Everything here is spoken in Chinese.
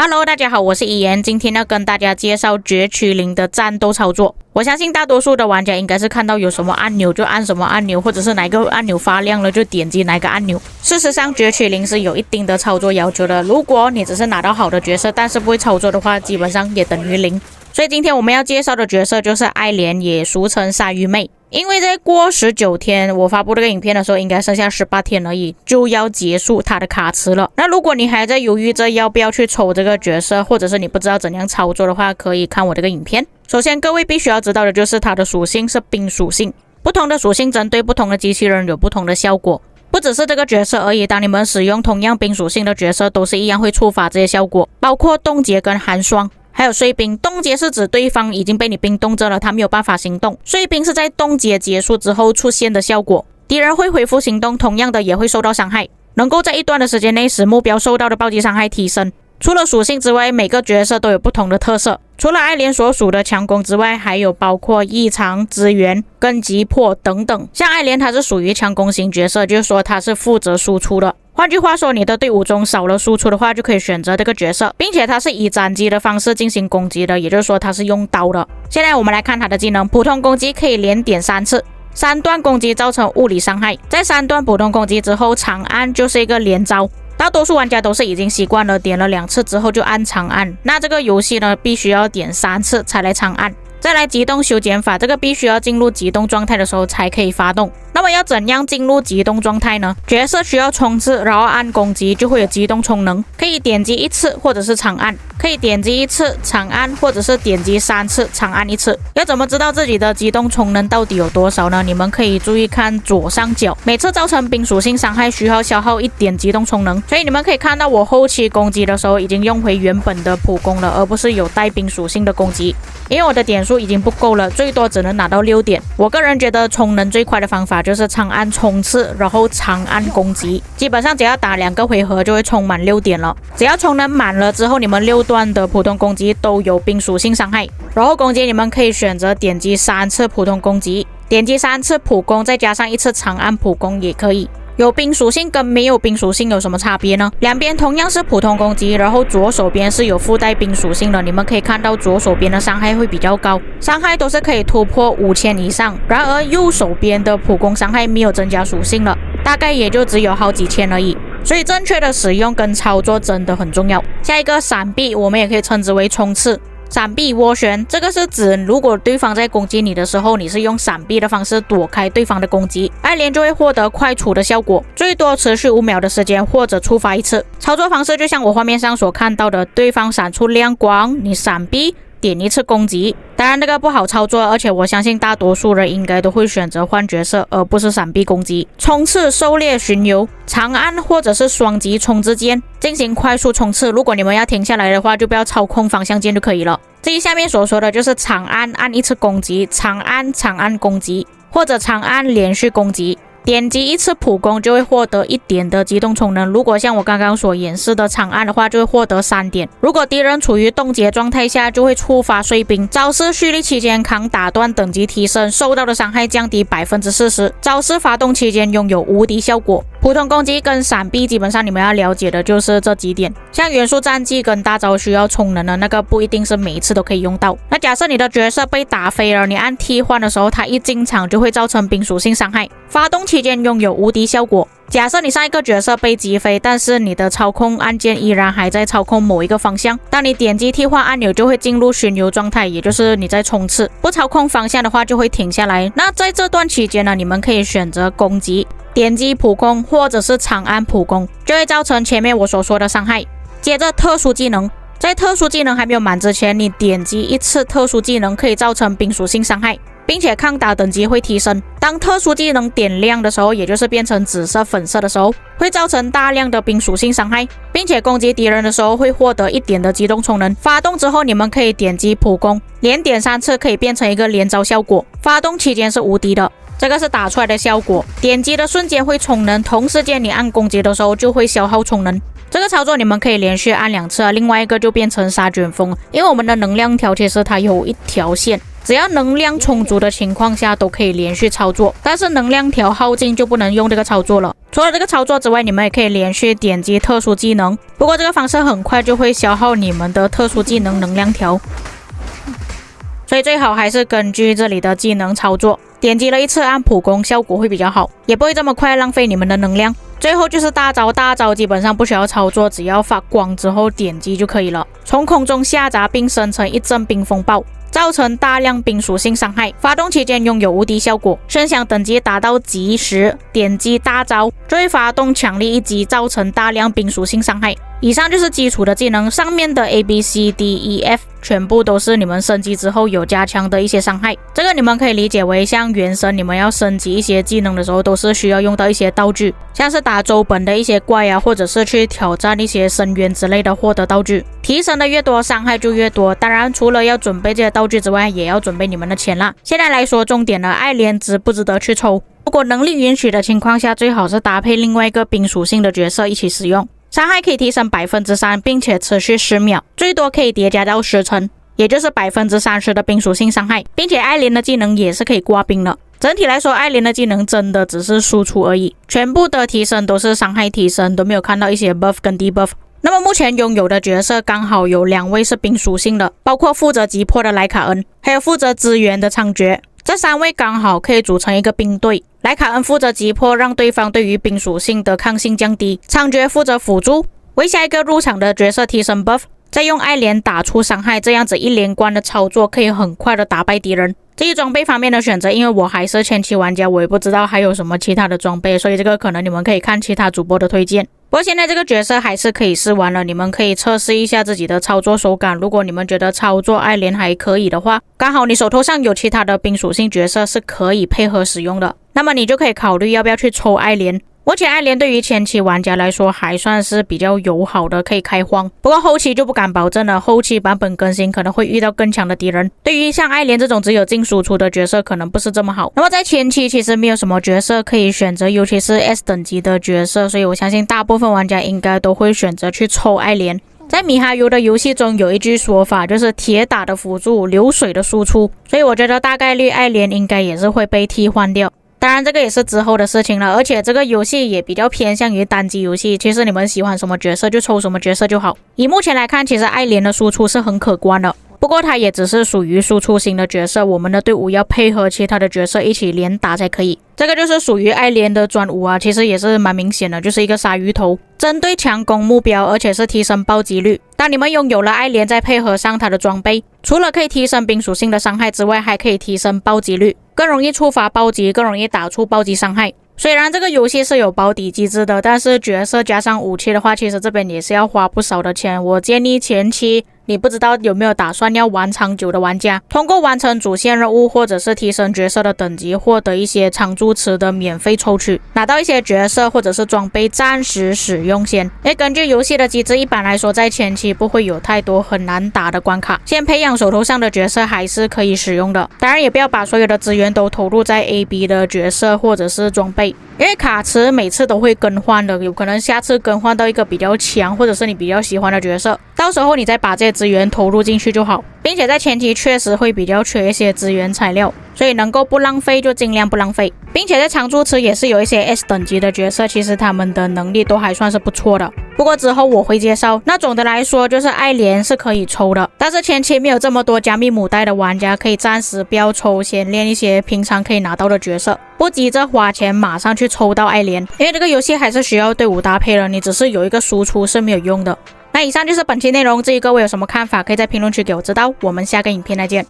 Hello， 大家好，我是伊言，今天要跟大家介绍绝区零的战斗操作。我相信大多数的玩家应该是看到有什么按钮就按什么按钮，或者是哪个按钮发亮了就点击哪个按钮。事实上，绝区零是有一定的操作要求的。如果你只是拿到好的角色，但是不会操作的话，基本上也等于零。所以今天我们要介绍的角色就是爱莲，也俗称鲨鱼妹。因为在过19天，我发布这个影片的时候，应该剩下18天而已，就要结束它的卡池了。那如果你还在犹豫着要不要去抽这个角色，或者是你不知道怎样操作的话，可以看我这个影片。首先，各位必须要知道的就是它的属性是冰属性，不同的属性针对不同的机器人有不同的效果。不只是这个角色而已，当你们使用同样冰属性的角色，都是一样会触发这些效果，包括冻结跟寒霜。还有碎冰，冻结是指对方已经被你冰冻着了，他没有办法行动。碎冰是在冻结结束之后出现的效果，敌人会恢复行动，同样的也会受到伤害，能够在一段的时间内使目标受到的暴击伤害提升。除了属性之外，每个角色都有不同的特色。除了爱莲所属的强攻之外，还有包括异常、支援跟击破等等。像爱莲它是属于强攻型角色，就是说它是负责输出的。换句话说，你的队伍中少了输出的话，就可以选择这个角色，并且它是以斩击的方式进行攻击的，也就是说它是用刀的。现在我们来看它的技能，普通攻击可以连点3次，3段攻击造成物理伤害，在3段普通攻击之后，长按就是一个连招。大多数玩家都是已经习惯了，点了2次之后就按长按。那这个游戏呢，必须要点3次才来长按。再来机动修剪法，这个必须要进入激动状态的时候才可以发动。那么要怎样进入激动状态呢？角色需要冲刺，然后按攻击就会有机动充能，可以点击1次或者是长按，可以点击1次长按，或者是点击3次长按1次。要怎么知道自己的机动充能到底有多少呢？你们可以注意看左上角，每次造成冰属性伤害需要消耗1点机动充能，所以你们可以看到我后期攻击的时候已经用回原本的普攻了，而不是有带冰属性的攻击，因为我的点数已经不够了，最多只能拿到6点。我个人觉得充能最快的方法就是长按冲刺，然后长按攻击，基本上只要打2个回合就会充满6点了。只要充能满了之后，你们6段的普通攻击都有冰属性伤害，然后攻击你们可以选择点击3次普通攻击，点击3次普攻，再加上1次长按普攻也可以。有冰属性跟没有冰属性有什么差别呢？两边同样是普通攻击，然后左手边是有附带冰属性的，你们可以看到左手边的伤害会比较高，伤害都是可以突破5000以上。然而右手边的普攻伤害没有增加属性了，大概也就只有好几千而已。所以正确的使用跟操作真的很重要。下一个闪避，我们也可以称之为冲刺。闪避涡旋，这个是指如果对方在攻击你的时候，你是用闪避的方式躲开对方的攻击，爱莲就会获得快除的效果，最多持续5秒的时间，或者触发1次。操作方式就像我画面上所看到的，对方闪出亮光，你闪避点1次攻击。当然这个不好操作，而且我相信大多数人应该都会选择换角色，而不是闪避攻击。冲刺、狩猎、巡游，长按或者是双击冲之间进行快速冲刺。如果你们要停下来的话，就不要操控方向键就可以了。至于下面所说的就是长按按1次攻击，长按攻击，或者长按连续攻击。点击1次普攻就会获得1点的机动充能，如果像我刚刚所演示的长按的话，就会获得3点。如果敌人处于冻结状态下，就会触发碎冰。招式蓄力期间扛打断等级提升，受到的伤害降低 40%。招式发动期间拥有无敌效果。普通攻击跟闪避基本上你们要了解的就是这几点。像元素战技跟大招需要充能的那个，不一定是每一次都可以用到。那假设你的角色被打飞了，你按替换的时候，它一进场就会造成冰属性伤害，发动期间拥有无敌效果。假设你上一个角色被击飞，但是你的操控按键依然还在操控某一个方向，当你点击替换按钮就会进入巡游状态，也就是你在冲刺。不操控方向的话就会停下来。那在这段期间呢，你们可以选择攻击、点击普攻或者是长按普攻，就会造成前面我所说的伤害。接着特殊技能，在特殊技能还没有满之前，你点击1次特殊技能可以造成冰属性伤害，并且抗打等级会提升。当特殊技能点亮的时候，也就是变成紫色、粉色的时候，会造成大量的冰属性伤害，并且攻击敌人的时候会获得1点的机动充能。发动之后，你们可以点击普攻，连点3次可以变成一个连招效果，发动期间是无敌的。这个是打出来的效果，点击的瞬间会充能，同时间你按攻击的时候就会消耗充能。这个操作你们可以连续按2次，另外一个就变成沙卷风，因为我们的能量条其实它有一条线，只要能量充足的情况下都可以连续操作，但是能量条耗尽就不能用这个操作了。除了这个操作之外，你们也可以连续点击特殊技能，不过这个方式很快就会消耗你们的特殊技能能量条，所以最好还是根据这里的技能操作，点击了一次按普攻效果会比较好，也不会这么快浪费你们的能量。最后就是大招，大招基本上不需要操作，只要发光之后点击就可以了。从空中下砸并生成一阵冰风暴，造成大量冰属性伤害，发动期间拥有无敌效果。声响等级达到极时，点击大招就会发动强力一击，造成大量冰属性伤害。以上就是基础的技能，上面的 A、B、C、D、E、F 全部都是你们升级之后有加强的一些伤害。这个你们可以理解为像原神，你们要升级一些技能的时候，都是需要用到一些道具，像是打周本的一些怪啊，或者是去挑战一些深渊之类的获得道具。提升的越多，伤害就越多。当然，除了要准备这些道具之外，也要准备你们的钱啦。现在来说重点了，爱莲值不值得去抽？如果能力允许的情况下，最好是搭配另外一个冰属性的角色一起使用。伤害可以提升 3%， 并且持续10秒，最多可以叠加到10层，也就是 30% 的冰属性伤害，并且爱莲的技能也是可以挂冰的。整体来说，爱莲的技能真的只是输出而已，全部的提升都是伤害提升，都没有看到一些 buff 跟 debuff。那么目前拥有的角色刚好有2位是冰属性的，包括负责击破的莱卡恩，还有负责支援的苍绝。这3位刚好可以组成一个冰队。莱卡恩负责击破，让对方对于冰属性的抗性降低；苍绝负责辅助，为下一个入场的角色提升 buff， 再用爱莲打出伤害，这样子一连贯的操作可以很快的打败敌人。至于装备方面的选择，因为我还是前期玩家，我也不知道还有什么其他的装备，所以这个可能你们可以看其他主播的推荐。不过现在这个角色还是可以试玩了，你们可以测试一下自己的操作手感。如果你们觉得操作爱莲还可以的话，刚好你手头上有其他的冰属性角色是可以配合使用的，那么你就可以考虑要不要去抽爱莲。目前爱莲对于前期玩家来说还算是比较友好的，可以开荒。不过后期就不敢保证了，后期版本更新可能会遇到更强的敌人，对于像爱莲这种只有净输出的角色可能不是这么好。那么在前期其实没有什么角色可以选择，尤其是 S 等级的角色，所以我相信大部分玩家应该都会选择去抽爱莲。在米哈游的游戏中有一句说法，就是铁打的辅助，流水的输出，所以我觉得大概率爱莲应该也是会被替换掉。当然这个也是之后的事情了，而且这个游戏也比较偏向于单机游戏，其实你们喜欢什么角色就抽什么角色就好。以目前来看，其实爱莲的输出是很可观的，不过它也只是属于输出型的角色，我们的队伍要配合其他的角色一起连打才可以。这个就是属于爱莲的专武啊，其实也是蛮明显的，就是一个鲨鱼头，针对强攻目标，而且是提升暴击率。当你们拥有了爱莲，再配合上它的装备，除了可以提升冰属性的伤害之外，还可以提升暴击率，更容易触发暴击，更容易打出暴击伤害。虽然这个游戏是有保底机制的，但是角色加上武器的话，其实这边也是要花不少的钱。我建议前期你不知道有没有打算要玩长久的玩家，通过完成主线任务或者是提升角色的等级，获得一些常驻池的免费抽取，拿到一些角色或者是装备暂时使用先。因为根据游戏的机制，一般来说在前期不会有太多很难打的关卡，先培养手头上的角色还是可以使用的。当然也不要把所有的资源都投入在 AB 的角色或者是装备，因为卡池每次都会更换的，有可能下次更换到一个比较强或者是你比较喜欢的角色，到时候你再把这些资源投入进去就好。并且在前期确实会比较缺一些资源材料，所以能够不浪费就尽量不浪费。并且在常驻池也是有一些 S 等级的角色，其实他们的能力都还算是不错的，不过之后我会介绍。那总的来说就是爱莲是可以抽的，但是前期没有这么多加密母带的玩家可以暂时不要抽，先练一些平常可以拿到的角色，不急着花钱马上去抽到爱莲，因为这个游戏还是需要队伍搭配的，你只是有一个输出是没有用的。那以上就是本期内容，至于各位有什么看法，可以在评论区给我知道。我们下个影片再见。